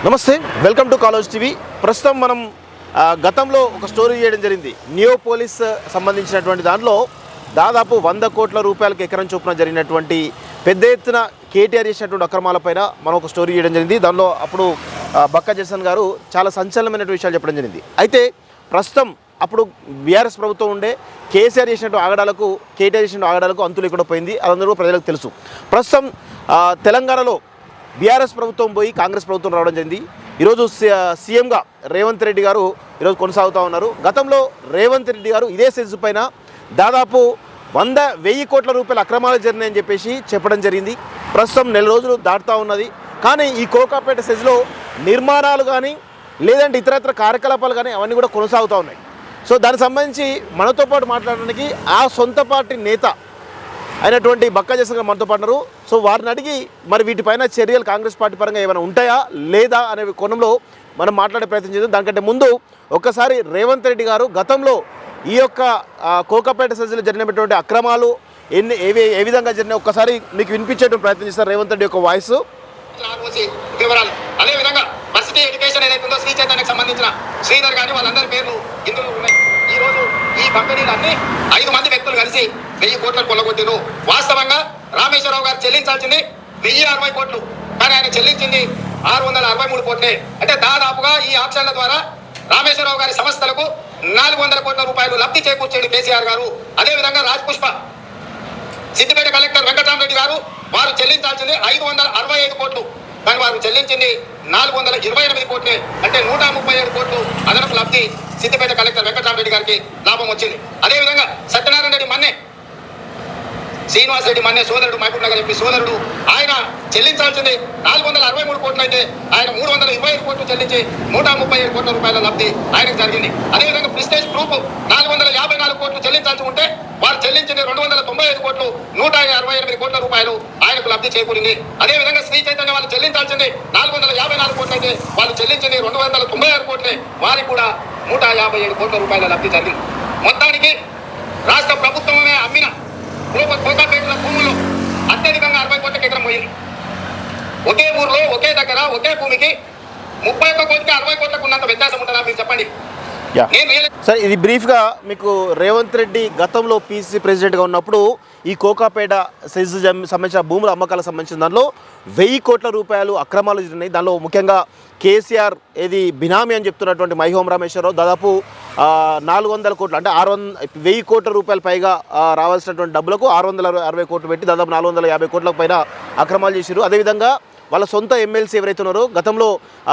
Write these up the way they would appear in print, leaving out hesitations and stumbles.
నమస్తే, welcome to college TV. ప్రస్తుతం మనం గతంలో ఒక స్టోరీ చేయడం జరిగింది. నియోపోలిస్ సంబంధించినటువంటి దాంట్లో దాదాపు 100 కోట్ల రూపాయలకు ఎకరం చొప్పున జరిగినటువంటి పెద్ద ఎత్తున కేటీఆర్ చేసినటువంటి అక్రమాలపైన మనం ఒక స్టోరీ చేయడం జరిగింది. దానిలో అప్పుడు బక్కా జర్సన్ గారు చాలా సంచలనమైనటువంటి విషయాలు చెప్పడం జరిగింది. అయితే ప్రస్తుతం అప్పుడు బీఆర్ఎస్ ప్రభుత్వం ఉండే కేసీఆర్ చేసినట్టు ఆగడాలకు, కేటీఆర్ చేసినట్టు ఆగడాలకు అంతులు ఇక్కడ పోయింది. అదందరూ ప్రజలకు తెలుసు. ప్రస్తుతం తెలంగాణలో బీఆర్ఎస్ ప్రభుత్వం పోయి కాంగ్రెస్ ప్రభుత్వం రావడం జరిగింది. ఈరోజు సీఎంగా రేవంత్ రెడ్డి గారు ఈరోజు కొనసాగుతూ ఉన్నారు. గతంలో రేవంత్ రెడ్డి గారు ఇదే సెజ్ పైన దాదాపు 100,000 కోట్ల రూపాయల అక్రమాలు జరిగినాయని చెప్పేసి చెప్పడం జరిగింది. ప్రస్తుతం నెల రోజులు దాటుతూ ఉన్నది. కానీ ఈ కోకాపేట సెజ్లో నిర్మాణాలు కానీ లేదంటే ఇతరత్ర కార్యకలాపాలు కానీ అవన్నీ కూడా కొనసాగుతూ ఉన్నాయి. సో దానికి సంబంధించి మనతో పాటు మాట్లాడడానికి ఆ సొంత పార్టీ నేత అయినటువంటి బక్కా జర్సన్ గారు మనతో పాటున్నారు. సో వారిని అడిగి మరి వీటిపైన చర్యలు కాంగ్రెస్ పార్టీ పరంగా ఏమైనా ఉంటాయా లేదా అనే కోణంలో మనం మాట్లాడే ప్రయత్నం చేద్దాం. దానికంటే ముందు ఒక్కసారి రేవంత్ రెడ్డి గారు గతంలో ఈ యొక్క కోకాపేట సెజ్లో జరిగినటువంటి అక్రమాలు ఏ విధంగా జరిగినాయి ఒక్కసారి మీకు వినిపించేటువంటి ప్రయత్నం చేస్తారు రేవంత్ రెడ్డి యొక్క వాయిస్. వివరాలు అదేవిధంగా వర్సిటీ ఎడ్యుకేషన్ ఏదైతుందో శ్రీ చైతన్యకు సంబంధించిన శ్రీధర్ గాని వాళ్ళందరి పేర్లు ఇందులో ఉన్నాయి. ఈ రోజు ఈ కంపెనీలన్నీ 5 మంది వ్యక్తులు కలిసి 1000 కోట్లను కొల్లగొట్టిరు. వాస్తవంగా రామేశ్వరరావు గారు చెల్లించాల్సింది 1060 కోట్లు, కానీ ఆయన చెల్లించింది 663 కోట్లే. అంటే దాదాపుగా ఈ ఆప్షన్ల ద్వారా రామేశ్వరరావు గారి సంస్థలకు 400 కోట్ల రూపాయలు లబ్ధి చేకూర్చాడు కేసీఆర్ గారు. అదేవిధంగా రాజ్పుష్ప సిద్దిపేట కలెక్టర్ వెంకటరామరెడ్డి గారు వారు చెల్లించాల్సింది 565 కోట్లు, కానీ వారు చెల్లించింది 428 కోట్లే. అంటే 137 కోట్లు అదనపు లబ్ధి సిద్దిపేట కలెక్టర్ వెంకటరామరెడ్డి గారికి లాభం వచ్చింది. అదేవిధంగా సత్యనారాయణ రెడ్డి మన్నే, శ్రీనివాస్ రెడ్డి మన్నే సోదరుడు, మహబూబ్ నగర్ ఎంపీ సోదరుడు, ఆయన చెల్లించాల్సింది 463 కోట్లు అయితే ఆయన 325 కోట్లు చెల్లించి 137 కోట్ల రూపాయల లబ్ధి ఆయనకు జరిగింది. అదేవిధంగా ప్రిస్టేజ్ గ్రూప్ 454 కోట్లు చెల్లించాల్సి ఉంటే వారు చెల్లించింది 295 కోట్లు, 168 కోట్ల రూపాయలు ఆయనకు లబ్ధి చేకూరింది. అదేవిధంగా శ్రీ చైతన్య వాళ్ళు చెల్లించాల్సింది 454 కోట్లు అయితే వాళ్ళు చెల్లించింది 296 కోట్లే, వారికి కూడా 157 కోట్ల రూపాయల లబ్ధి జరిగింది. మొత్తానికి రాష్ట్ర ప్రభుత్వమే అమ్మిన కోకాపేటల భూముల్లో అత్యధికంగా 60 కోట్ల ఎకరం పోయింది. ఒకే ఊర్లో ఒకే దగ్గర ఒకే భూమికి 31 కోట్లకి 60 కోట్లకు ఉన్నంత వ్యత్యాసం ఉంటుందా మీరు చెప్పండి. సార్, ఇది బ్రీఫ్గా మీకు రేవంత్ రెడ్డి గతంలో పీసీసీ ప్రెసిడెంట్గా ఉన్నప్పుడు ఈ కోకాపేట సెజ్ సంబంధించిన భూముల అమ్మకాలకు సంబంధించిన దానిలో 1000 కోట్ల రూపాయలు అక్రమాలు జరిగినాయి. దానిలో ముఖ్యంగా కేసీఆర్ ఏది బినామీ అని చెప్తున్నటువంటి మైహోం రామేశ్వరరావు దాదాపు 400 కోట్లు అంటే 1000 కోట్ల రూపాయల పైగా రావాల్సినటువంటి డబ్బులకు 660 కోట్లు పెట్టి దాదాపు 450 కోట్లకు పైన అక్రమాలు చేశారు. అదేవిధంగా వాళ్ళ సొంత ఎమ్మెల్సీ ఎవరైతే ఉన్నారో గతంలో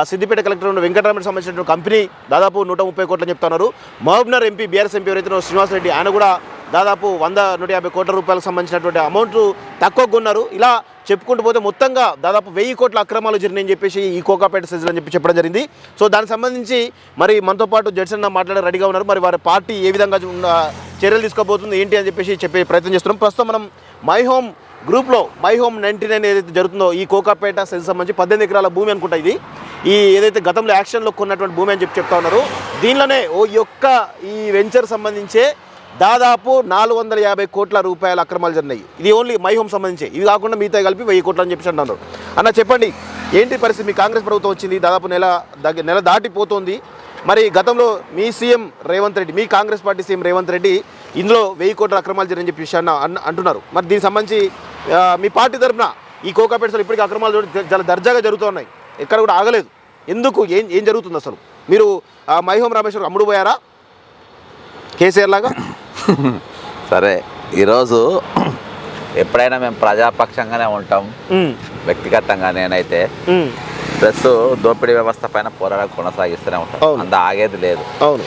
సిద్దిపేట కలెక్టర్ ఉన్న వెంకటరామరెడ్డి సంబంధించిన కంపెనీ దాదాపు 130 కోట్లు చెప్తున్నారు. Mahabubnagar MP BRS MP ఎవరైతే శ్రీనివాస్ రెడ్డి ఆయన కూడా దాదాపు 100-150 కోట్ల రూపాయలకు సంబంధించినటువంటి అమౌంట్ తక్కువగా ఉన్నారు. ఇలా చెప్పుకుంటూ పోతే మొత్తంగా దాదాపు 1000 కోట్ల అక్రమాలు జరిగినాయని చెప్పేసి ఈ కోకాపేట సెజ్ అని చెప్పడం జరిగింది. సో దానికి సంబంధించి మరి మనతో పాటు జడ్సన్ మాట్లాడే రెడీగా ఉన్నారు. మరి వారి పార్టీ ఏ విధంగా చర్యలు తీసుకోబోతుంది ఏంటి అని చెప్పేసి చెప్పే ప్రయత్నం చేస్తున్నాం. ప్రస్తుతం మనం మైహోమ్ గ్రూప్లో మైహోమ్ 99 ఏదైతే జరుగుతుందో ఈ కోకాపేట సెజ్ సంబంధించి 18 ఎకరాల భూమి అనుకుంటా ఇది ఈ ఏదైతే గతంలో యాక్షన్లో కొన్నటువంటి భూమి అని చెప్తా ఉన్నారు. దీనిలోనే ఈ వెంచర్ సంబంధించే దాదాపు 450 కోట్ల రూపాయల అక్రమాలు జరిగినాయి. ఇది ఓన్లీ మైహోమ్ సంబంధించి, ఇవి కాకుండా మిగతా కలిపి 1000 కోట్లు అని చెప్పేసి అంటున్నారు. అన్న చెప్పండి, ఏంటి పరిస్థితి? మీ కాంగ్రెస్ ప్రభుత్వం వచ్చింది, దాదాపు నెల దాటిపోతుంది. మరి గతంలో మీ సీఎం రేవంత్ రెడ్డి, మీ కాంగ్రెస్ పార్టీ సీఎం రేవంత్ రెడ్డి ఇందులో 1000 కోట్ల అక్రమాలు జరిగిన చెప్పి విషయాన్ని అంటున్నారు. మరి దీనికి సంబంధించి మీ పార్టీ తరఫున ఈ కోకాపేటలో ఇప్పటికీ అక్రమాలు చాలా దర్జాగా జరుగుతూ ఉన్నాయి, ఎక్కడ కూడా ఆగలేదు. ఎందుకు? ఏం జరుగుతుంది అసలు? మీరు మైహోం రామేశ్వరం అమ్ముడు పోయారా కేసీఆర్ లాగా? సరే, ఈరోజు ఎప్పుడైనా మేము ప్రజాపక్షంగానే ఉంటాం. వ్యక్తిగతంగా నేనైతే ప్లస్ దోపిడీ వ్యవస్థ పైన పోరాటం కొనసాగిస్తూనే ఉంటాం. అంత ఆగేది లేదు. అవును,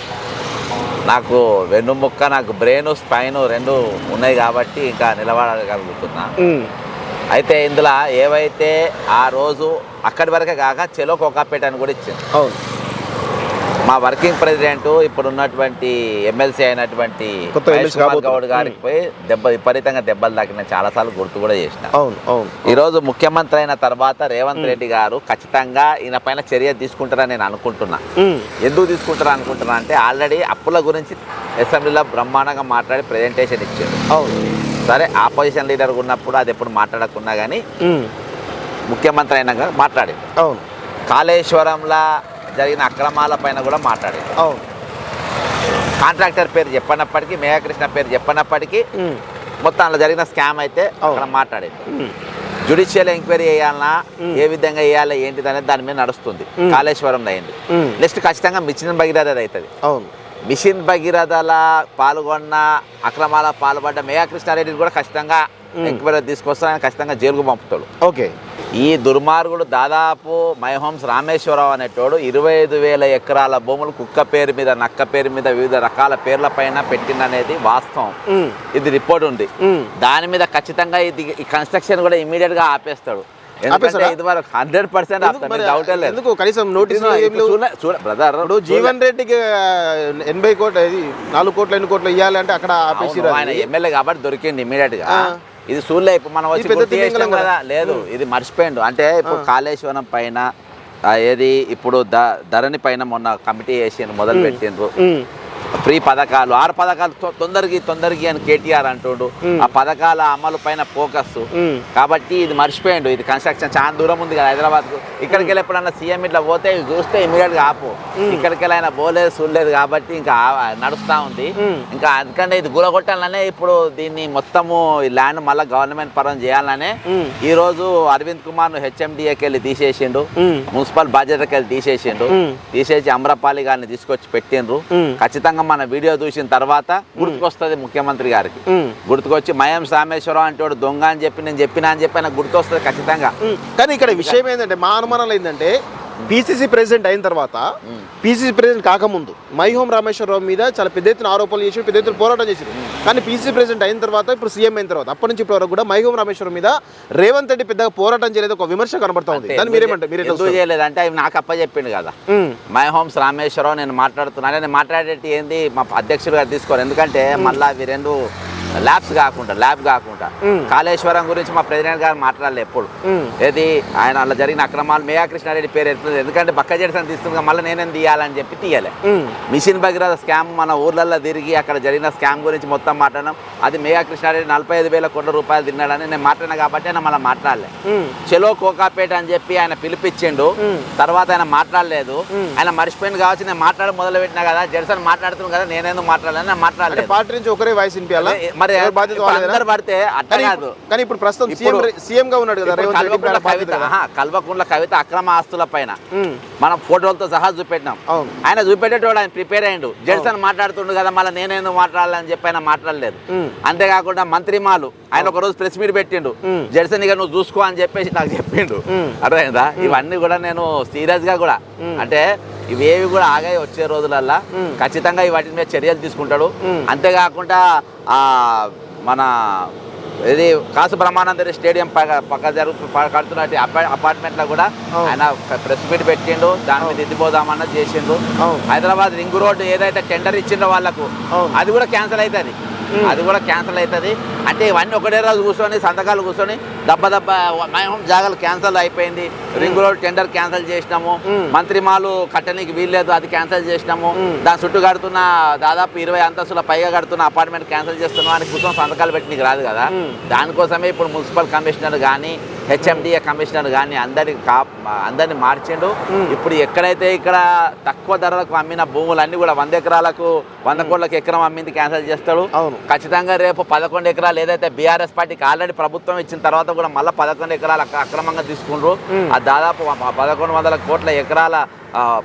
నాకు వెన్నుముక్క, నాకు బ్రెయిన్, స్పైన్ 2 ఉన్నాయి కాబట్టి ఇంకా నిలబడగలుగుతున్నా. అయితే ఇందులో ఏవైతే ఆ రోజు అక్కడి వరకే కాక చెలో కోకాపేట అని కూడా ఇచ్చింది. అవును, మా వర్కింగ్ ప్రెసిడెంట్ ఇప్పుడు ఉన్నటువంటి ఎమ్మెల్సీ అయినటువంటి గౌడ్ గారికి పోయి విపరీతంగా దెబ్బలు తాకిన చాలాసార్లు గుర్తు కూడా చేసిన. ఈరోజు ముఖ్యమంత్రి అయిన తర్వాత రేవంత్ రెడ్డి గారు ఖచ్చితంగా ఈయన పైన చర్య తీసుకుంటారని నేను అనుకుంటున్నా. ఎందుకు తీసుకుంటారా అనుకుంటున్నా అంటే ఆల్రెడీ అప్పుల గురించి అసెంబ్లీలో బ్రహ్మాండంగా మాట్లాడి ప్రెజెంటేషన్ ఇచ్చారు. సరే, ఆపోజిషన్ లీడర్ ఉన్నప్పుడు అది ఎప్పుడు మాట్లాడకున్నా కానీ ముఖ్యమంత్రి అయినాక మాట్లాడింది. కాళేశ్వరంలో జరిగిన అక్రమాల పైన కూడా మాట్లాడారు. అవును. కాంట్రాక్టర్ పేరు చెప్పనప్పటికీ, మేఘకృష్ణ పేరు చెప్పనప్పటికీ మొత్తం అలా జరిగిన స్కామ్ అయితే అక్కడ మాట్లాడేది. జ్యుడిషియల్ ఎంక్వైరీ చేయాలన్నా ఏ విధంగా చేయాలి ఏంటిది అనేది దాని మీద నడుస్తుంది. కాళేశ్వరంలో అయింది. నెక్స్ట్ ఖచ్చితంగా మిషన్ భగీరథ అవుతుంది. అవును. మిషన్ భగీరథల పాల్గొన్న అక్రమాల పాల్పడ్డ మేఘకృష్ణారెడ్డిని కూడా ఖచ్చితంగా ఎంక్వైరీ తీసుకొస్తా, ఆయన ఖచ్చితంగా జైలుకు పంపుతాడు. ఓకే. ఈ దుర్మార్గుడు దాదాపు మై హోమ్స్ రామేశ్వరరావు అనేటోడు 25,000 ఎకరాల భూములు కుక్క పేరు మీద, నక్క పేరు మీద, వివిధ రకాల పేర్ల పైన పెట్టిందనేది వాస్తవం. ఇది రిపోర్ట్ ఉంది. దాని మీద ఖచ్చితంగా ఇది ఈ కన్స్ట్రక్షన్ కూడా ఇమీడియట్ గా ఆపేస్తాడు. ఇది వరకు 100% డౌట్ లేదు. ఎందుకు కనీసం నోటీస్ బ్రదర్, జీవన్ రెడ్డికి 80 కోట్లు, 4 కోట్లు 8 కోట్లు ఇవ్వాలి అంటే అక్కడ ఆపేసి ఆయన ఎమ్మెల్యే కాబట్టి దొరికింది ఇమీడియట్ గా. ఇది చూడలే, ఇప్పుడు మనం వచ్చి కదా లేదు, ఇది మర్చిపోయిండు. అంటే ఇప్పుడు కాళేశ్వరం పైన ఏది ఇప్పుడు ధరణి పైన మొన్న కమిటీ వేసి మొదలు పెట్టిండ్రు. ఫ్రీ పథకాలు 6 పథకాలు తొందరకి అని కేటీఆర్ అంటుండు. ఆ పథకాల అమలు పైన ఫోకస్ కాబట్టి ఇది మర్చిపోయిండు. ఇది కన్స్ట్రక్షన్ చాలా దూరం ఉంది కదా హైదరాబాద్ కు. ఇక్కడికి వెళ్ళి ఎప్పుడన్నా సీఎం ఇట్లా పోతే చూస్తే ఇమీడియట్ గా ఆపు. ఇక్కడికి వెళ్ళి ఆయన పోలేదు చూడలేదు కాబట్టి ఇంకా నడుస్తా ఉంది. ఇంకా అందుకంటే ఇది గులగొట్టాలనే ఇప్పుడు దీన్ని మొత్తము ఈ ల్యాండ్ మళ్ళీ గవర్నమెంట్ పరం చేయాలనే ఈ రోజు అరవింద్ కుమార్ ను హెచ్ఎండిఏకి వెళ్ళి తీసేసిండు, మున్సిపల్ బాధ్యతకి వెళ్ళి తీసేసి అమ్రపాలి గారిని తీసుకొచ్చి పెట్టిండ్రు. ఖచ్చితంగా మన వీడియో చూసిన తర్వాత గుర్తుకొస్తుంది ముఖ్యమంత్రి గారికి. గుర్తుకొచ్చి మయం రామేశ్వరం అంటే దొంగ అని చెప్పి నేను చెప్పినా అని చెప్పి నాకు గుర్తొస్తుంది ఖచ్చితంగా. కానీ ఇక్కడ విషయం ఏంటంటే, మా అనుమానాలు ఏంటంటే, పిసిసి ప్రెసిడెంట్ అయిన తర్వాత, పిసిసి ప్రెసిడెంట్ కాకముందు మై హోమ్ రామేశ్వరరావు మీద చాలా పెద్ద ఎత్తున ఆరోపణలు చేసి పెద్ద ఎత్తున పోరాటం చేశారు. కానీ పిసిసి ప్రెసిడెంట్ అయిన తర్వాత, ఇప్పుడు సీఎం అయిన తర్వాత, అప్పటి నుంచి ఇప్పటి వరకు కూడా మై హోమ్ రామేశ్వరం మీద రేవంత్ రెడ్డి పెద్దగా పోరాటం చేయలేదు, ఒక విమర్శ కనబడతా ఉంది. దాన్ని మీరేమంటే ఎందుకు చేయలేదు అంటే అవి నాకు చెప్పిండు కదా మై హోమ్స్ రామేశ్వరరావు. నేను మాట్లాడుతున్నాను, నేను మాట్లాడేటి ఏంది మా అధ్యక్షుడు గారు తీసుకోరు. ఎందుకంటే మళ్ళీ అవి రెండు ల్యాబ్ కాకుండా కాళేశ్వరం గురించి మా ప్రెసిడెంట్ గారు మాట్లాడలేదు ఎప్పుడు. ఏది ఆయన అలా జరిగిన అక్రమాలు మేఘకృష్ణారెడ్డి పేరు ఎత్తుంది. ఎందుకంటే బక్క జెడ్సన్ తీస్తుంది, మళ్ళీ నేనేం తీయాలని చెప్పి తీయలే. మిషన్ భగీరథ స్కామ్ మన ఊర్లలో తిరిగి అక్కడ జరిగిన స్కామ్ గురించి మొత్తం మాట్లాడడం, అది మేఘకృష్ణారెడ్డి 45,000 కోట్ల రూపాయలు తిన్నాడని నేను మాట్లాడినా కాబట్టి ఆయన మళ్ళీ మాట్లాడలే. చెలో కోకాపేట అని చెప్పి ఆయన పిలిపించిండు, తర్వాత ఆయన మాట్లాడలేదు. ఆయన మర్చిపోయింది కావచ్చు. నేను మాట్లాడడం మొదలు పెట్టినా కదా, జెడ్సన్ మాట్లాడుతున్నాను కదా, నేనేందుకు మాట్లాడలేదు, నేను మాట్లాడలేదు. పార్టీ నుంచి ఒకరే వాయిస్ వినిపించాలా? మరి అందరు పడితే అట్లా కాదు. కానీ ఇప్పుడు ప్రస్తుతం సీఎం గా ఉన్నాడు కదా కల్వకుంట్ల కవిత అక్రమ ఆస్తుల పైన మనం ఫోటోలతో సహా చూపెట్టినాం. ఆయన చూపెట్టేటోడు, ఆయన ప్రిపేర్ అయ్యిండు. జెడ్సన్ మాట్లాడుతుండు కదా, మళ్ళీ నేనేందుకు మాట్లాడాలని చెప్పి ఆయన మాట్లాడలేదు. అంతేకాకుండా మంత్రిమాలు ఆయన ఒక రోజు ప్రెస్ మీట్ పెట్టిండు, జెడ్సన్ ఇక నువ్వు చూసుకో అని చెప్పేసి నాకు చెప్పిండు. అర్థమైందా? ఇవన్నీ కూడా నేను సీరియస్ గా కూడా, అంటే ఇవేవి కూడా ఆగాయి వచ్చే రోజులల్లా ఖచ్చితంగా వాటి మీద చర్యలు తీసుకుంటాడు. అంతేకాకుండా మన ఇది కాసు బ్రహ్మానంద స్టేడియం కడుతున్నట్టు అపార్ట్మెంట్ లో కూడా ఆయన ప్రెస్ మీట్ పెట్టిండు, దాని మీద ఎత్తిపోదామన్నది చేసిండు. హైదరాబాద్ రింగ్ రోడ్ ఏదైతే టెండర్ ఇచ్చిండో వాళ్ళకు అది కూడా క్యాన్సిల్ అవుతుంది. అంటే ఇవన్నీ ఒకటే రోజు కూర్చొని సంతకాలు కూర్చొని దెబ్బ మై హోమ్ జాగాలు క్యాన్సిల్ అయిపోయింది, రింగ్ రోడ్ టెండర్ క్యాన్సిల్ చేసినాము, మంత్రిమాలు కట్టడానికి వీల్లేదు అది క్యాన్సిల్ చేసినాము, దాని చుట్టూ కడుతున్న దాదాపు 20 అంతస్తుల పైగా కడుతున్న అపార్ట్మెంట్ క్యాన్సిల్ చేస్తున్నాం అని కూర్చొని సంతకాలు పెట్టినకి రాదు కదా. దానికోసమే ఇప్పుడు మున్సిపల్ కమిషనర్ కానీ హెచ్ఎండిఏ కమిషనర్ కానీ అందరినీ మార్చిండు. ఇప్పుడు ఎక్కడైతే ఇక్కడ తక్కువ ధరలకు అమ్మిన భూములన్నీ కూడా 100 ఎకరాలకు 100 కోట్లకు ఎకరం అమ్మింది క్యాన్సిల్ చేస్తాడు. ఖచ్చితంగా రేపు 11 ఎకరాలు ఏదైతే బీఆర్ఎస్ పార్టీకి ఆల్రెడీ ప్రభుత్వం ఇచ్చిన తర్వాత కూడా మళ్ళీ 11 ఎకరాలు అక్రమంగా తీసుకుండ్రు. అది దాదాపు 1,100 కోట్ల ఎకరాల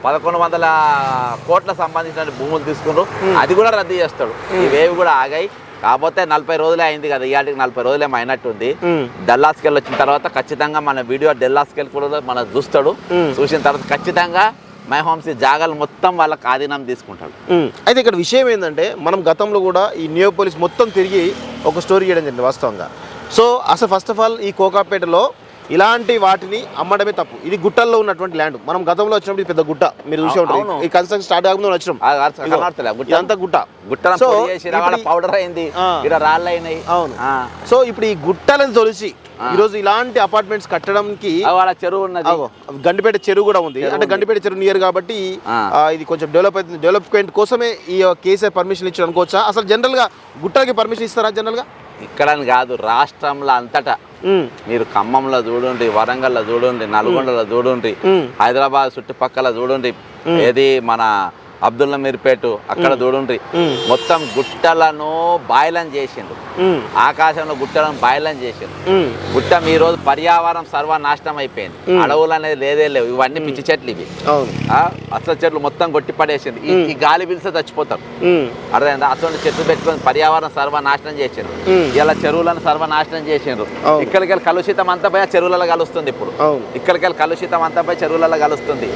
1,100 కోట్ల సంబంధించిన భూములు తీసుకుండ్రు. అది కూడా రద్దు చేస్తాడు. ఇవేవి కూడా ఆగాయి. కాకపోతే 40 రోజులే అయింది కదా, ఇవాళకి 40 రోజులేమో అయినట్టుంది. డల్లాస్కెళ్ళి వచ్చిన తర్వాత ఖచ్చితంగా మన వీడియో డల్లాస్కెళ్ళి కూడా మన చూస్తాడు. చూసిన తర్వాత ఖచ్చితంగా మై హోమ్స్ జాగాలు మొత్తం వాళ్ళకి ఆధీనం తీసుకుంటాడు. అయితే ఇక్కడ విషయం ఏంటంటే, మనం గతంలో కూడా ఈ నియోపోలిస్ మొత్తం తిరిగి ఒక స్టోరీ చేయడం జరిగింది వాస్తవంగా. సో అసలు ఫస్ట్ ఆఫ్ ఆల్ ఈ కోకాపేటలో ఇలాంటి వాటిని అమ్మడమే తప్పు. ఇది గుట్టల్లో ఉన్నటువంటి ల్యాండ్. మనం గతంలో వచ్చినప్పుడు పెద్ద గుట్ట మీరు చూసే ఉంటారు. ఈ కన్స్ట్రక్షన్ స్టార్ట్ కాకముందు వచ్చినాం, ఇదంతా గుట్ట. పౌడర్ అయింది, అవును. సో ఇప్పుడు ఈ గుట్టలను తొలిచి ఈరోజు ఇలాంటి అపార్ట్మెంట్స్ కట్టడానికి చెరువు ఉన్నది, గండిపేట చెరువు కూడా ఉంది. అంటే గండిపేట చెరువు నియర్ కాబట్టి ఇది కొంచెం డెవలప్మెంట్ కోసమే ఈ కేసీఆర్ పర్మిషన్ ఇచ్చారు అనుకోవచ్చా? అసలు జనరల్ గా గుట్టకి పర్మిషన్ ఇస్తారా? జనరల్ గా ఇక్కడని కాదు, రాష్ట్రంలో అంతటా మీరు ఖమ్మంలో చూడండి, వరంగల్లో చూడండి, నల్గొండలో చూడండి, హైదరాబాద్ చుట్టుపక్కల చూడండి, ఏది మన అబ్దుల్లా మీర్పేట అక్కడ చూడండి, మొత్తం గుట్టలను బాయిలం చేసిండ్రు, ఆకాశంలో గుట్టలను బాయిలం చేసిండ్రు. గుట్ట ఈ రోజు పర్యావరణం సర్వనాశనం అయిపోయింది, అడవులు అనేది లేదే లేవు, ఇవన్నీ పిచ్చి చెట్లు ఇవి, అసలు చెట్లు మొత్తం కొట్టి పడేసింది. ఈ గాలి పిలిస్తే చచ్చిపోతారు, అర్థమైందా? అసలు చెట్లు పెట్టుకొని పర్యావరణం సర్వనాశనం చేసిండ్రు, ఇలా చెరువులను సర్వనాశనం చేసిండ్రు. ఇక్కడికి కలుషితం అంతా పోయి చెరువులలో కలుస్తుంది. ఇప్పుడు ఇక్కడికి కలుషితం అంతా పోయి చెరువులలో కలుస్తుంది.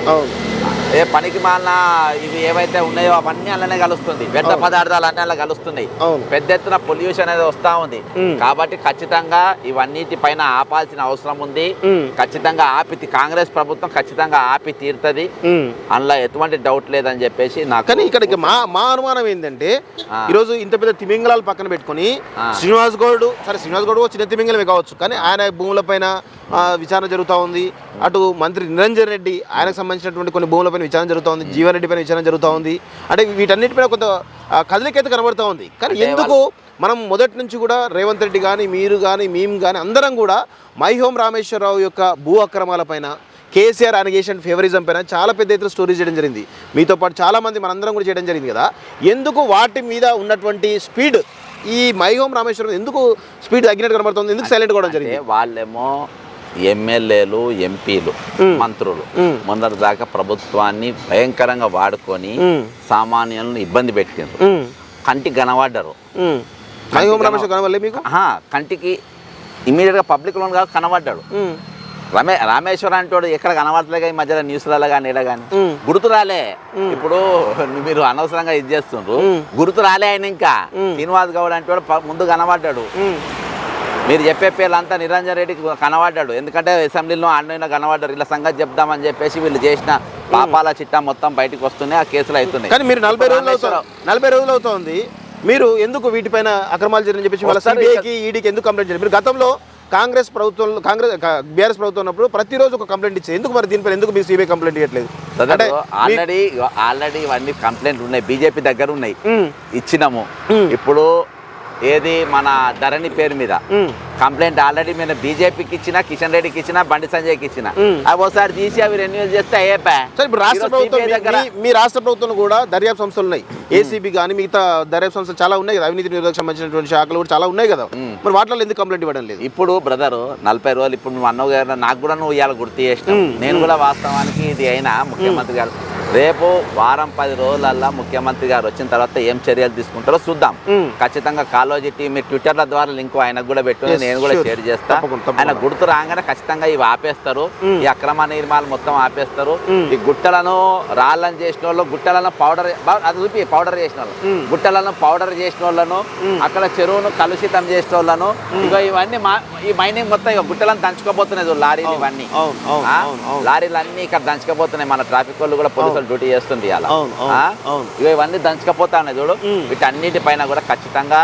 ఏ పనికి మాలిన ఇవి ఏవైతే ఉన్నాయో అవన్నీ అలానే కలుస్తుంది, వ్యర్థ పదార్థాలు అన్నీ అలా కలుస్తున్నాయి, పెద్ద ఎత్తున పొల్యూషన్ అనేది వస్తా ఉంది. కాబట్టి ఖచ్చితంగా ఇవన్నిటి పైన ఆపాల్సిన అవసరం ఉంది. ఖచ్చితంగా ఆపి కాంగ్రెస్ ప్రభుత్వం ఖచ్చితంగా ఆపి తీరుతుంది, అందులో ఎటువంటి డౌట్ లేదని చెప్పేసి నాకు. కానీ ఇక్కడికి మా అనుమానం ఏంటంటే, ఈరోజు ఇంత పెద్ద తిమింగళాలు పక్కన పెట్టుకుని శ్రీనివాస్ గౌడ్, సరే శ్రీనివాస్ గౌడ్ చిన్న తిమింగలమే కావచ్చు, కానీ ఆయన భూములపైన విచారణ జరుగుతూ ఉంది. అటు మంత్రి నిరంజన్ రెడ్డి ఆయనకు సంబంధించినటువంటి కొన్ని భూములపైన విచారణ జరుగుతూ ఉంది, జీవన్ రెడ్డి పైన విచారణ జరుగుతూ ఉంది. అంటే వీటన్నిటిపైన కొంత కదలికైతే కనబడుతూ ఉంది. కానీ ఎందుకు మనం మొదటి నుంచి కూడా రేవంత్ రెడ్డి కానీ, మీరు కానీ, మేము కానీ అందరం కూడా మైహోం రామేశ్వరరావు యొక్క భూ అక్రమాలపైన, కేసీఆర్ అలిగేషన్ ఫేవరిజం పైన చాలా పెద్ద ఎత్తున స్టోరీ చేయడం జరిగింది. మీతో పాటు చాలామంది మనందరం కూడా చేయడం జరిగింది కదా. ఎందుకు వాటి మీద ఉన్నటువంటి స్పీడ్ ఈ మైహోం రామేశ్వరం ఎందుకు స్పీడ్ తగ్గినట్టు కనబడుతుంది? ఎందుకు సైలెంట్ కూడా జరిగింది? వాళ్ళేమో ఎమ్మెల్యేలు, ఎంపీలు, మంత్రులు మొన్నటి దాకా ప్రభుత్వాన్ని భయంకరంగా వాడుకొని సామాన్యులను ఇబ్బంది పెట్టిండ్రు, కంటికి కనబడ్డారు. కంటికి ఇమీడియట్గా పబ్లిక్లో కాదు కనబడ్డాడు. రామేశ్వరం అంటాడు ఎక్కడ కనబడలేగా ఈ మధ్యలో న్యూస్లలో కానీ ఇలా కానీ గుర్తు రాలే. ఇప్పుడు మీరు అనవసరంగా ఇది చేస్తుండ్రు, గుర్తు రాలే ఆయన. ఇంకా శ్రీనివాస్ గౌడ్ అంటాడు ముందు కనబడ్డాడు, మీరు చెప్పే పేర్లంతా నిరంజన్ రెడ్డికి కనబడ్డాడు, ఎందుకంటే అసెంబ్లీలో అన్నైనా కనబడ్డారు. ఇలా సంగతి చెప్దామని చెప్పేసి వీళ్ళు చేసిన పాపాల చిట్టా మొత్తం బయటకు వస్తున్నాయి, ఆ కేసులు అవుతున్నాయి. కానీ మీరు 40 రోజులు అవుతుంది, మీరు ఎందుకు వీటిపైన అక్రమాలు జరిగిన చెప్పేసి వాళ్ళ సిబిఐకి, ఈడీకి ఎందుకు కంప్లైంట్ చేయాలి? మీరు గతంలో కాంగ్రెస్ ప్రభుత్వంలో బీఆర్ఎస్ ప్రభుత్వం ఉన్నప్పుడు ప్రతిరోజు ఒక కంప్లైంట్ ఇచ్చారు, ఎందుకు మరి దీనిపైన ఎందుకు మీరు సిబిఐ కంప్లైంట్ ఇవ్వట్లేదు? ఆల్రెడీ ఇవన్నీ కంప్లైంట్లు ఉన్నాయి, బీజేపీ దగ్గర ఉన్నాయి, ఇచ్చినాము. ఇప్పుడు ఏది మన ధరణి పేరు మీద కంప్లైంట్ ఆల్రెడీ మేము బీజేపీకి ఇచ్చిన, కిషన్ రెడ్డికి ఇచ్చిన, బండి సంజయ్కి ఇచ్చిన, అవి ఒకసారి తీసి అవి రెన్యూల్ చేస్తే అయ్యేపా. ఇప్పుడు రాష్ట్ర ప్రభుత్వం, మీ రాష్ట్ర ప్రభుత్వంలో కూడా దర్యాప్తు సంస్థలు ఉన్నాయి, ఏసీబీ కానీ మిగతా దర్యాప్తు సంస్థలు చాలా ఉన్నాయి కదా, అవినీతి నిరోధక సంబంధించినటువంటి శాఖలు కూడా చాలా ఉన్నాయి కదా, మరి వాటిలో ఎందుకు కంప్లైంట్ ఇవ్వడం లేదు? ఇప్పుడు బ్రదర్ 40 రోజులు ఇప్పుడు నువ్వు అన్నవు కదా, నాకు కూడా నువ్వు ఇవాళ గుర్తు చేసినావు. నేను కూడా వాస్తవానికి ఇది అయినా ముఖ్యమంత్రి గారు రేపు వారం 10 రోజులల్లా ముఖ్యమంత్రి గారు వచ్చిన తర్వాత ఏం చర్యలు తీసుకుంటారో చూద్దాం. ఖచ్చితంగా కాలోజీ టీం మీ ట్విట్టర్ల ద్వారా లింక్ ఆయనకు కూడా పెట్టుకుని నేను కూడా షేర్ చేస్తా. ఆయన గుర్తు రాగానే ఖచ్చితంగా ఇవి ఆపేస్తారు, ఈ అక్రమ నిర్మాణాలు మొత్తం ఆపేస్తారు. ఈ గుట్టలను రాళ్ళని చేసిన వాళ్ళు, గుట్టలను పౌడర్ అది చూపి పౌడర్ చేసిన వాళ్ళు, గుట్టలను పౌడర్ చేసిన వాళ్ళను, అక్కడ చెరువును కలుషితం చేసిన వాళ్ళను, ఇక ఇవన్నీ ఈ మైనింగ్ మొత్తం ఇక గుట్టలను దంచుకోబోతున్నాయి లారీలు, ఇవన్నీ లారీలు అన్ని ఇక్కడ దంచుకోబోతున్నాయి. మన ట్రాఫిక్ వాళ్ళు కూడా పోలీసులు డ్యూటీ చేస్తుంది అలా, ఇక ఇవన్నీ దంచుకపోతా ఉన్నాయి చూడు. వీటన్నిటి పైన కూడా ఖచ్చితంగా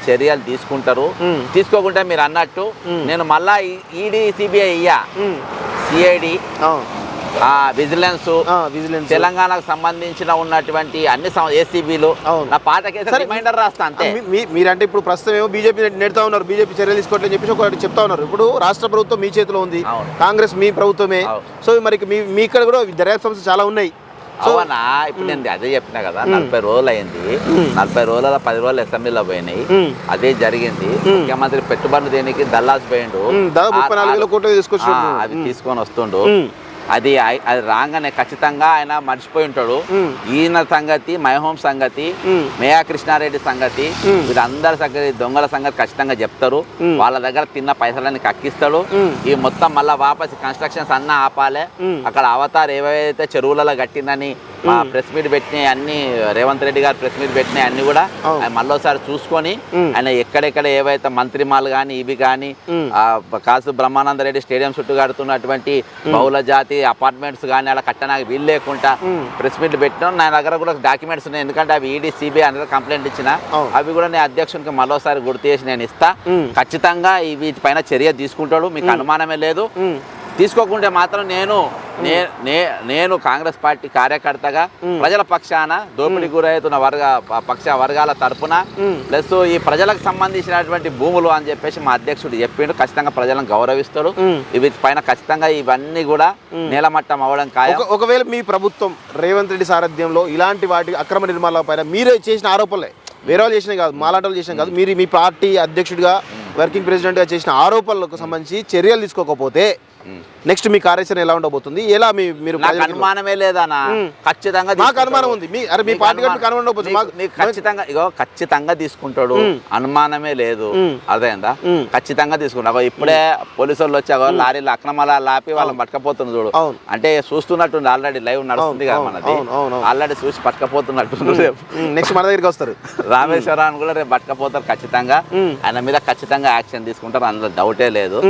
చర్యలు తీసుకుంటారు. తీసుకోకుండా మీరు అన్నట్టు నేను మళ్ళా ఈడీ, సిబిఐ, సిఐడి, విజిలెన్స్, తెలంగాణకు సంబంధించిన ఉన్నటువంటి అన్ని ఏసీబీలు నా పాటకేసి రిమైండర్ రాస్తా అంతే. మీరంటే ఇప్పుడు ప్రస్తుతం ఏమో బీజేపీ నెడతా ఉన్నారు, బీజేపీ చర్యలు తీసుకోవట్లని చెప్పేసి ఒకటి చెప్తా ఉన్నారు. ఇప్పుడు రాష్ట్ర ప్రభుత్వం మీ చేతిలో ఉంది, కాంగ్రెస్ మీ ప్రభుత్వమే. సో మరి మీ ఇక్కడ కూడా దర్యాప్తు సంస్థలు చాలా ఉన్నాయి. అవునా, ఇప్పుడు నేను అదే చెప్పినా కదా, 40 రోజులు అయింది, 40 రోజుల 10 రోజులు అసెంబ్లీలో పోయినాయి, అదే జరిగింది. ముఖ్యమంత్రి పెట్టుబడులు దేనికి దల్లాస్ పోయిండు, అది తీసుకొని వస్తుండు. అది రాగానే ఖచ్చితంగా ఆయన మర్చిపోయి ఉంటాడు. ఈయన సంగతి, మైహోం సంగతి, మేయా కృష్ణారెడ్డి సంగతి, వీళ్ళందరి సంగతి, దొంగల సంగతి ఖచ్చితంగా చెప్తారు. వాళ్ళ దగ్గర తిన్న పైసలన్నీ కక్కిస్తాడు. ఈ మొత్తం మళ్ళా వాపస్ కన్స్ట్రక్షన్స్ అన్న ఆపాలే. అక్కడ అవతార్ ఏవైతే చెరువులలో కట్టిందని ప్రెస్ మీట్ పెట్టినాయి అన్ని, రేవంత్ రెడ్డి గారు ప్రెస్ మీట్ పెట్టినాయి అన్ని కూడా ఆయన మళ్ళీసారి చూసుకొని ఆయన ఎక్కడెక్కడ ఏవైతే మంత్రి మాల్ కానీ ఇవి కానీ కాసు బ్రహ్మానంద రెడ్డి స్టేడియం చుట్టూ కడుతున్నటువంటి బహుళ జాతి అపార్ట్మెంట్స్ కానీ అలా కట్టడానికి వీలు లేకుండా ప్రెస్ మీట్లు పెట్టినా నా దగ్గర కూడా డాక్యుమెంట్స్ ఉన్నాయి. ఎందుకంటే అవి ఈడీ, సిబిఐ అనేది కంప్లైంట్ ఇచ్చిన, అవి కూడా నేను అధ్యక్షునికి మరోసారి గుర్తు చేసి నేను ఇస్తా. ఖచ్చితంగా వీటిపైన చర్య తీసుకుంటాడు, మీకు అనుమానమే లేదు. తీసుకోకుంటే మాత్రం నేను కాంగ్రెస్ పార్టీ కార్యకర్తగా ప్రజల పక్షాన దోపిడీ గురవుతున్న వర్గాల తరపున ప్లస్ ఈ ప్రజలకు సంబంధించినటువంటి భూములు అని చెప్పేసి మా అధ్యక్షుడు చెప్పిండు. ఖచ్చితంగా ప్రజలను గౌరవిస్తాడు. ఇవి పైన ఖచ్చితంగా ఇవన్నీ కూడా నేలమట్టం అవ్వడం ఖాయం. ఒకవేళ మీ ప్రభుత్వం రేవంత్ రెడ్డి సారథ్యంలో ఇలాంటి వాటి అక్రమ నిర్మాణాల పైన మీరే చేసిన ఆరోపణలే, వేరే వాళ్ళు చేసినవి కాదు, మాలాంటి వాళ్ళు చేసినవి కాదు, మీరు మీ పార్టీ అధ్యక్షుడిగా వర్కింగ్ ప్రెసిడెంట్గా చేసిన ఆరోపణలకు సంబంధించి చర్యలు తీసుకోకపోతే నెక్స్ట్ మీ కార్యాచరణ ఎలా ఉండబోతుంది? ఎలా మీరు అనుమానమే లేదన్నా? ఖచ్చితంగా మాకు అనుమానం ఉంది. మీ పార్టీ ఖచ్చితంగా తీసుకుంటాడు, అనుమానమే లేదు. అదేందా? ఖచ్చితంగా తీసుకుంటా. ఇప్పుడే పోలీసు వాళ్ళు వచ్చా లారీలు అక్రమాల లాపి వాళ్ళని పట్టుకపోతుంది చూడు. అంటే చూస్తున్నట్టు ఆల్రెడీ లైవ్ నడుస్తుంది కదా మనది, ఆల్రెడీ చూసి పట్టుకపోతున్నట్టు. నెక్స్ట్ మన దగ్గరికి వస్తారు రామేశ్వరాన్ని కూడా రేపు పట్టుకపోతారు ఖచ్చితంగా. ఆయన మీద ఖచ్చితంగా యాక్షన్ తీసుకుంటారు, అందులో డౌటే లేదు.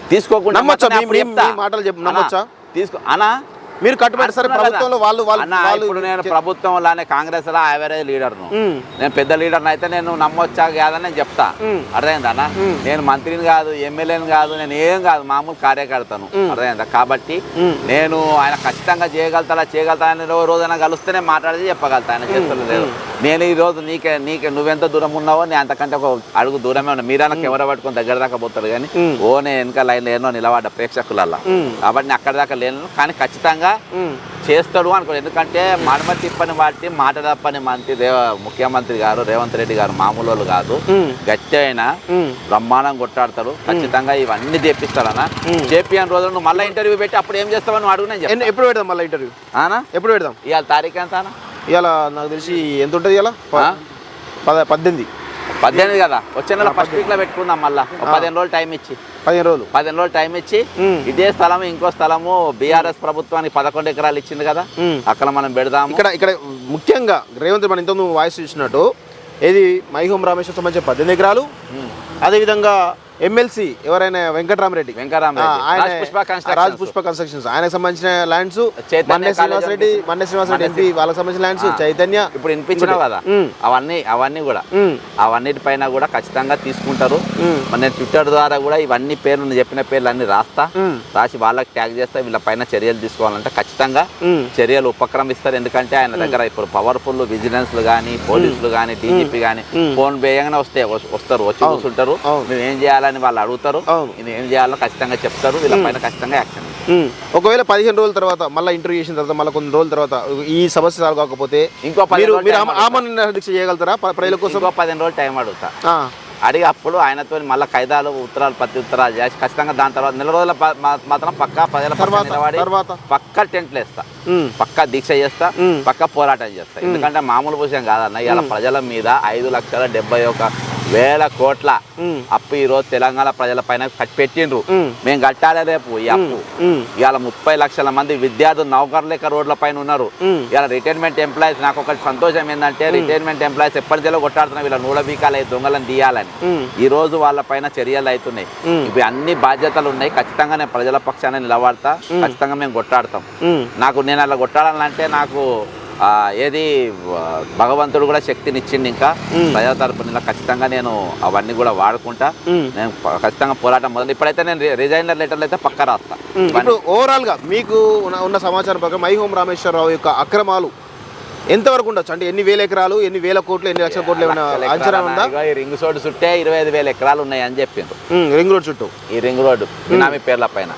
తీసుకోకుండా తీసుకో అన్నా మీరు కట్టుబడి సరే ప్రభుత్వంలో వాళ్ళు ఇప్పుడు నేను ప్రభుత్వంలోనే కాంగ్రెస్ లో యావరేజ్ లీడర్ను, నేను పెద్ద లీడర్ని అయితే నేను నమ్మొచ్చా కాదని నేను చెప్తా. అర్థమైందా అన్న? నేను మంత్రిని కాదు, ఎమ్మెల్యేని కాదు, నేను ఏం కాదు, మామూలు కార్యకర్తను. అర్థమైందా? కాబట్టి నేను ఆయన ఖచ్చితంగా చేయగలుగుతా అని రోజైనా కలిస్తేనే మాట్లాడి చెప్పగలుగుతా. ఆయన చేస్తలేదు. నేను ఈ రోజు నీకే నువ్వెంత దూరం ఉన్నావో నేను అంతకంటే ఒక అడుగు దూరమే ఉన్నా. మీరైనా కెమెరా పట్టుకొని దగ్గర దాకా పోతాడు కానీ నేను వెనక లైన్ ఎన్నో నిలబడ్డ ప్రేక్షకులల్లా. కాబట్టి నేను అక్కడి దాకా లేను, కానీ ఖచ్చితంగా చేస్తాడు అనుకో. ఎందుకంటే మడమ తిప్పని వాటి మాట తప్పని ముఖ్యమంత్రి గారు రేవంత్ రెడ్డి గారు మామూలు వాళ్ళు కాదు, గట్టి అయినా బ్రహ్మాండం కొట్టాడతారు. ఖచ్చితంగా ఇవన్నీ చేపిస్తాడన్నా. చేపియని రోజులు నువ్వు మళ్ళీ ఇంటర్వ్యూ పెట్టి అప్పుడు ఏం చేస్తావు అని అడుగు. నేను ఎప్పుడు పెడదాం మళ్ళీ ఇంటర్వ్యూ? ఎప్పుడు పెడదాం? ఇవాళ తారీఖు ఎంత? ఇవాళ నాకు తెలిసి ఎంత ఉంటుంది? ఇలా 18 కదా, వచ్చే నెల ఫస్ట్ వీక్ లో పెట్టుకుందాం. మళ్ళీ 15 రోజులు టైం ఇచ్చి 15 రోజులు టైం ఇచ్చి ఇదే స్థలం ఇంకో స్థలము బీఆర్ఎస్ ప్రభుత్వానికి 11 ఎకరాలు ఇచ్చింది కదా, అక్కడ మనం పెడదాం. ఇక్కడ ముఖ్యంగా రేవంత్ మన ఇంత వాయిస్ ఇచ్చినట్టు ఏది మైహోం రామేశ్వరం సంబంధించి 18 ఎకరాలు, అదేవిధంగా ఎమ్మెల్సీ ఎవరైనా వెంకటరామరెడ్డి రాజ్ పుష్ప కన్స్ట్రక్షన్స్ ఆయనకు సంబంధించిన ల్యాండ్స్, మన్నే శ్రీనివాసరెడ్డి ఎంపీ వాళ్ళకి సంబంధించిన ల్యాండ్స్, చైతన్య ఇప్పుడు వినిపించినావు కదా, అవన్నీ కూడా అవన్నిటిపైన కూడా ఖచ్చితంగా తీసుకుంటారు. నేను ట్విట్టర్ ద్వారా కూడా ఇవన్నీ పేర్లు చెప్పిన పేర్లు అన్ని రాసి వాళ్ళకి ట్యాగ్ చేస్తా. వీళ్ళ పైన చర్యలు తీసుకోవాలంటే ఖచ్చితంగా చర్యలు ఉపక్రమిస్తారు. ఎందుకంటే ఆయన దగ్గర ఇప్పుడు పవర్ఫుల్ విజిలెన్స్లు కానీ పోలీసులు కానీ డీజీపీ కానీ ఫోన్ వేయంగానే వస్తారు, వచ్చి కూర్చుంటారు. మేము ఏం చేయాలి అని వాళ్ళు అడుగుతారు, ఇది ఏం చేయాలో ఖచ్చితంగా చెప్తారు. వీళ్ళ పైన ఖచ్చితంగా యాక్షన్. ఒకవేళ 15 రోజుల తర్వాత మళ్ళీ ఇంటర్వ్యూ చేసిన తర్వాత మళ్ళీ కొన్ని రోజుల తర్వాత ఈ సమస్య సాల్వ్ కాకపోతే ఇంకో చేయగలుగుతారా? ప్రజల కోసం 15 రోజులు టైం అడుగుతా. అడిగి అప్పుడు ఆయనతో మళ్ళీ ఖైదాలు ప్రతి ఉత్తరాలు చేసి ఖచ్చితంగా దాని తర్వాత నెల రోజుల మాత్రం పక్కా ప్రజల తర్వాత పక్కా టెంట్లు వేస్తా, పక్కా దీక్ష చేస్తా, పక్కా పోరాటం చేస్తా. ఎందుకంటే మామూలు విషయం కాదన్న. ఇవాళ ప్రజల మీద 5,71,000 కోట్ల అప్పు ఈ రోజు తెలంగాణ ప్రజల పైన పెట్టిండ్రు. మేము కట్టాలి రేపు ఈ అప్పు. ఇవాళ 30 లక్షల మంది విద్యార్థులు నౌకర్లేక రోడ్ల పైన ఉన్నారు. ఇవాళ రిటైర్మెంట్ ఎంప్లాయీస్, నాకు ఒకటి సంతోషం ఏంటంటే రిటైర్మెంట్ ఎంప్లాయీస్ ఎప్పటిలో కొట్టాడుతున్నారు వీళ్ళ నూల బీకాలు దొంగలను తీయాలని. ఈ రోజు వాళ్ళ పైన చర్యలు అవుతున్నాయి. ఇవి అన్ని బాధ్యతలు ఉన్నాయి. ఖచ్చితంగా నేను ప్రజల పక్షాన్ని నిలబడతా, ఖచ్చితంగా మేము కొట్టాడతాం. నేను అలా కొట్టాడాలంటే నాకు ఏది భగవంతుడు కూడా శక్తినిచ్చింది. ఇంకా ప్రజల తరపున ఖచ్చితంగా నేను అవన్నీ కూడా వాడుకుంటా. నేను ఖచ్చితంగా పోరాటం మొదలు. ఇప్పుడైతే నేను రిజైనర్ లెటర్లు అయితే పక్క రాస్తా. ఇప్పుడు ఓవరాల్ గా మీకు ఉన్న సమాచారం ప్రకారం మైహోం రామేశ్వరరావు యొక్క అక్రమాలు ఎంతవరకు ఉండొచ్చు? అంటే ఎన్ని వేల ఎకరాలు, ఎన్ని వేల కోట్లు, ఎన్ని లక్షల కోట్లు ఏమైనా అంచనా ఉందా? రింగ్ రోడ్డు చుట్టే 25,000 ఎకరాలు ఉన్నాయి అని చెప్పిండ్రు. రింగ్ రోడ్ చుట్టూ ఈ రింగ్ రోడ్డు బినామీ పేర్ల పైన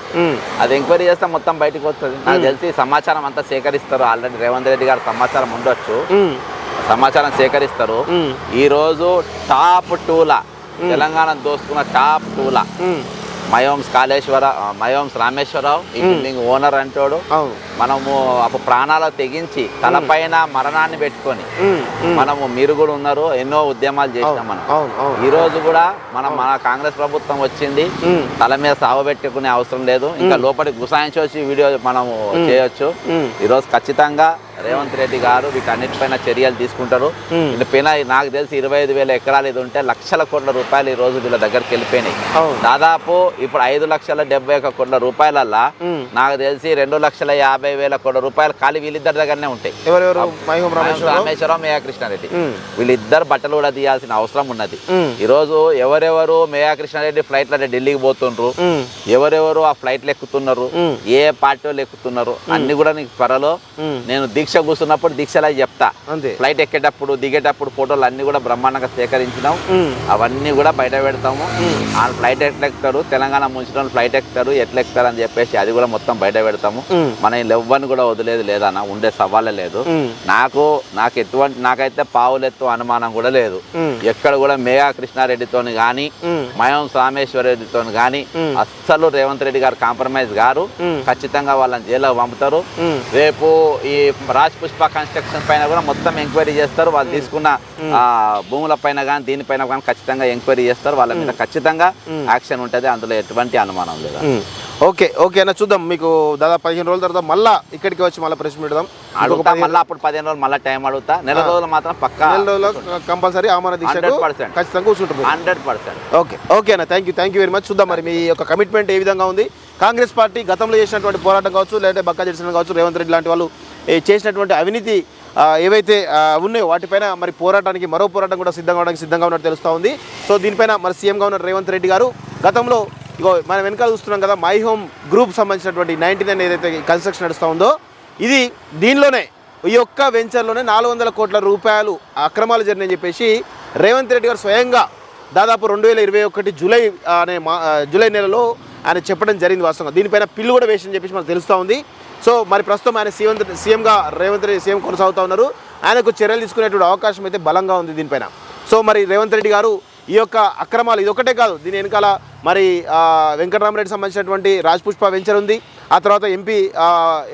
అది ఎంక్వైరీ చేస్తే మొత్తం బయటకు వస్తుంది. నాకు తెలిసి సమాచారం అంతా సేకరిస్తారు. ఆల్రెడీ రేవంత్ రెడ్డి గారు సమాచారం ఉండొచ్చు, సమాచారం సేకరిస్తారు. ఈ రోజు టాప్ 2ల తెలంగాణ దోసుకున్న టాప్ 2ల మయోమ్స్ రామేశ్వరరావు ఈ బిల్డింగ్ ఓనర్ అంటాడు. మనము అప్పుడు ప్రాణాలు తెగించి తలపైన మరణాన్ని పెట్టుకొని మనము మీరు కూడా ఉన్నారు, ఎన్నో ఉద్యమాలు చేసినాం. మనం ఈ రోజు కూడా మన కాంగ్రెస్ ప్రభుత్వం వచ్చింది, తల మీద సావబెట్టుకునే అవసరం లేదు. ఇంకా లోపలికి గుసాయించి వీడియో మనము చేయొచ్చు. ఈరోజు ఖచ్చితంగా రేవంత్ రెడ్డి గారు వీటన్నిటిపైన చర్యలు తీసుకుంటారు. వీళ్ళపైన నాకు తెలిసి 25,000 ఎకరాలు ఇది ఉంటే లక్షల కోట్ల రూపాయలు ఈ రోజు వీళ్ళ దగ్గరికి వెళ్ళిపోయినాయి. దాదాపు ఇప్పుడు 5,71,00,000 రూపాయలల్లా నాకు తెలిసి 2,50,000 50,000 కోట్ల రూపాయలు ఖాళీ వీళ్ళిద్దరి దగ్గరనే ఉంటాయి. ఎవరెవరు? మైహోం రామేశ్వరరావు, మేయా కృష్ణారెడ్డి. వీళ్ళిద్దరు బట్టలు కూడా తీయాల్సిన అవసరం ఉన్నది. ఈ రోజు ఎవరెవరు మేయా కృష్ణారెడ్డి ఫ్లైట్ లో ఢిల్లీకి పోతుండ్రు, ఎవరెవరు ఆ ఫ్లైట్లు ఎక్కుతున్నారు, ఏ పార్టీ వాళ్ళు ఎక్కుతున్నారు అన్ని కూడా నీకు త్వరలో నేను దీక్ష కూర్చున్నప్పుడు దీక్షలా చెప్తా. ఫ్లైట్ ఎక్కేటప్పుడు దిగేటప్పుడు ఫోటోలు అన్ని కూడా బ్రహ్మాండంగా సేకరించినాం. అవన్నీ కూడా బయట పెడతాము. ఆ ఫ్లైట్ ఎట్లా ఎక్కుతారు, తెలంగాణ ముంచిన ఫ్లైట్ ఎక్కుతారు, ఎట్లా ఎక్కుతారు అని చెప్పేసి అది కూడా మొత్తం బయట పెడతాము. మన లెవ్వని కూడా వదిలేదు లేదన్న, ఉండే సవాలే లేదు. నాకైతే పావులెత్తు అనుమానం కూడా లేదు. ఎక్కడ కూడా మేఘా కృష్ణారెడ్డితో గాని మయం సామేశ్వరరెడ్డితో గాని అస్సలు రేవంత్ రెడ్డి గారు కాంప్రమైజ్ గారు. ఖచ్చితంగా వాళ్ళని జైల్లో పంపుతారు. రేపు ఈ రాజ్ పుష్ప కన్స్ట్రక్షన్ పైన కూడా మొత్తం ఎంక్వైరీ చేస్తారు. వాళ్ళు తీసుకున్న భూముల పైన కానీ దీనిపైన కానీ ఖచ్చితంగా ఎంక్వైరీ చేస్తారు. వాళ్ళ మీద ఖచ్చితంగా యాక్షన్ ఉంటుంది. అందులో ఎటువంటి అనుమానం లేదు. ఓకే అన్న, చూద్దాం. మీకు దాదాపు 15 రోజుల తర్వాత మళ్ళీ ఇక్కడికి వచ్చి మళ్ళీ ప్రెస్ పెడదాం. అడుగుతా మళ్ళీ అప్పుడు 15 రోజులు మళ్ళీ టైం అడుగుతా. నెల రోజులు మాత్రం పక్కా, నెల రోజులు కంపల్సరీ ఆమరణ దీక్ష ఖచ్చితంగా కూర్చుంటుంది. 100%. ఓకే అన్న, థ్యాంక్ యూ వెరీ మచ్. చూద్దాం మరి మీ యొక్క కమిట్మెంట్ ఏ విధంగా ఉంది. కాంగ్రెస్ పార్టీ గతంలో చేసినటువంటి పోరాటం కావచ్చు, లేదంటే బక్కా జడ్సన్ కావచ్చు, రేవంత్ రెడ్డి లాంటి వాళ్ళు చేసినటువంటి అవినీతి ఏవైతే ఉన్నాయో వాటిపైన మరి పోరాటానికి మరో పోరాటం కూడా సిద్ధంగా ఉన్నట్టు తెలుస్తూ ఉంది. సో దీనిపైన మరి సీఎంగా ఉన్న రేవంత్ రెడ్డి గారు గతంలో ఇగో మనం వెనకాల చూస్తున్నాం కదా, మై హోమ్ గ్రూప్ సంబంధించినటువంటి 99 ఏదైతే కన్స్ట్రక్షన్ నడుస్తూ ఉందో దీనిలోనే ఈ యొక్క వెంచర్లోనే 400 కోట్ల రూపాయలు అక్రమాలు జరిగినాయని చెప్పేసి రేవంత్ రెడ్డి గారు స్వయంగా దాదాపు 2021 జూలై నెలలో ఆయన చెప్పడం జరిగింది. వాస్తవంగా దీనిపైన పిల్లు కూడా వేసిందని చెప్పేసి మనకు తెలుస్తూ ఉంది. సో మరి ప్రస్తుతం ఆయన సీఎంగా రేవంత్ రెడ్డి సీఎం కొనసాగుతూ ఉన్నారు. ఆయనకు చర్యలు తీసుకునేటువంటి అవకాశం అయితే బలంగా ఉంది దీనిపైన. సో మరి రేవంత్ రెడ్డి గారు ఈ యొక్క అక్రమాలు ఇది ఒకటే కాదు, దీని వెనకాల మరి వెంకటరామరెడ్డి సంబంధించినటువంటి రాజ్ పుష్ప వెంచర్ ఉంది. ఆ తర్వాత ఎంపీ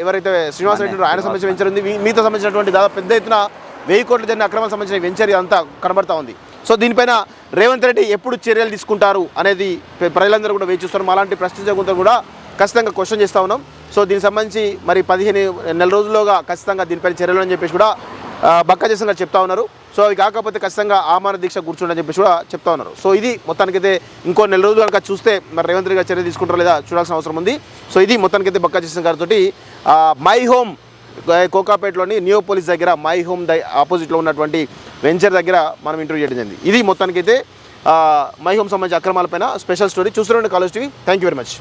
ఎవరైతే శ్రీనివాస్ రెడ్డి ఆయన సంబంధించిన వెంచర్ ఉంది. మీతో సంబంధించినటువంటి దాదాపు పెద్ద ఎత్తున 1000 కోట్ల జరిగిన అక్రమాలకు సంబంధించిన వెంచర్ అంతా కనబడతా ఉంది. సో దీనిపైన రేవంత్ రెడ్డి ఎప్పుడు చర్యలు తీసుకుంటారు అనేది ప్రజలందరూ కూడా వేచి చూస్తారు. అలాంటి ప్రశ్నించకుండా కూడా ఖచ్చితంగా క్వశ్చన్ చేస్తూ ఉన్నాం. సో దీనికి సంబంధించి మరి 15 నెల రోజుల్లోగా ఖచ్చితంగా దీనిపైన చర్యలు అని చెప్పేసి కూడా బక్కా జడ్సన్ గారు చెప్తా ఉన్నారు. సో అవి కాకపోతే ఖచ్చితంగా ఆమరణ దీక్ష కూర్చోండి చెప్పేసి కూడా చెప్తా ఉన్నారు. సో ఇది మొత్తానికైతే ఇంకో నెల రోజులు కనుక చూస్తే మరి రేవంత్ రెడ్డి గారు చర్య తీసుకుంటారో లేదా చూడాల్సిన అవసరం ఉంది. సో ఇది మొత్తానికైతే బక్కా జడ్సన్ గారితో మై హోమ్ కోకాపేటలోని నియోపోలిస్ దగ్గర మై హోమ్ ఆపోజిట్లో ఉన్నటువంటి వెంచర్ దగ్గర మనం ఇంటర్వ్యూ చేయడం జరిగింది. ఇది మొత్తానికైతే మై హోమ్ సంబంధించిన అక్రమాలపైన స్పెషల్ స్టోరీ. చూస్తున్నాండి College TV. Thank you very much.